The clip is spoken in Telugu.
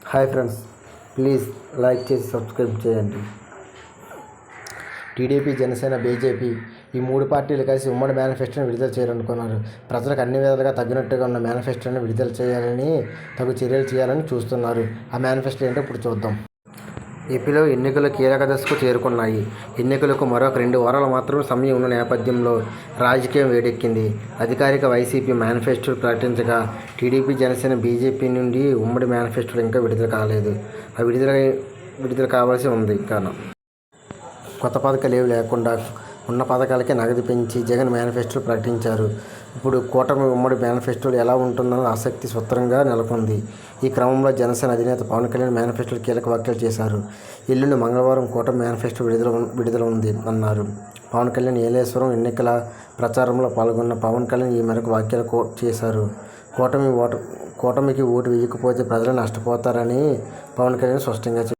హాయ్ ఫ్రెండ్స్, ప్లీజ్ లైక్ చేసి సబ్స్క్రైబ్ చేయండి. టీడీపీ, జనసేన, బీజేపీ ఈ మూడు పార్టీలు కలిసి ఉమ్మడి మేనిఫెస్టోని విడుదల చేయాలనుకున్నారు. ప్రజలకు అన్ని విధాలుగా తగ్గినట్టుగా ఉన్న మేనిఫెస్టోని విడుదల చేయాలని, తగు చర్యలు చేయాలని చూస్తున్నారు. ఆ మేనిఫెస్టో ఏంటో ఇప్పుడు చూద్దాం. ఏపీలో ఎన్నికలు కీలక దశకు చేరుకున్నాయి. ఎన్నికలకు మరొక 2 వారాలు మాత్రమే సమయం ఉన్న నేపథ్యంలో రాజకీయం వేడెక్కింది. అధికారిక వైసీపీ మేనిఫెస్టోలు ప్రకటించగా టీడీపీ, జనసేన, బీజేపీ నుండి ఉమ్మడి మేనిఫెస్టోలు ఇంకా విడుదల కాలేదు. అవి విడుదల కావాల్సి ఉంది. కాను కొత్త పథకాలు ఏవి లేకుండా ఉన్న పథకాలకే నగదు పెంచి జగన్ మేనిఫెస్టోలు ప్రకటించారు. ఇప్పుడు కూటమి ఉమ్మడి మేనిఫెస్టోలు ఎలా ఉంటుందన్న ఆసక్తి స్వతంత్రంగా నెలకొంది. ఈ క్రమంలో జనసేన అధినేత పవన్ కళ్యాణ్ మేనిఫెస్టోలో కీలక వ్యాఖ్యలు చేశారు. ఎల్లుండి మంగళవారం కూటమి మేనిఫెస్టో విడుదల ఉంది అన్నారు. పవన్ కళ్యాణ్ ఏలేశ్వరం ఎన్నికల ప్రచారంలో పాల్గొన్న పవన్ కళ్యాణ్ ఈ మేరకు వ్యాఖ్యలు చేశారు. కూటమికి ఓటు వేయకపోతే ప్రజలు నష్టపోతారని పవన్ కళ్యాణ్ స్పష్టంగా చెప్పారు.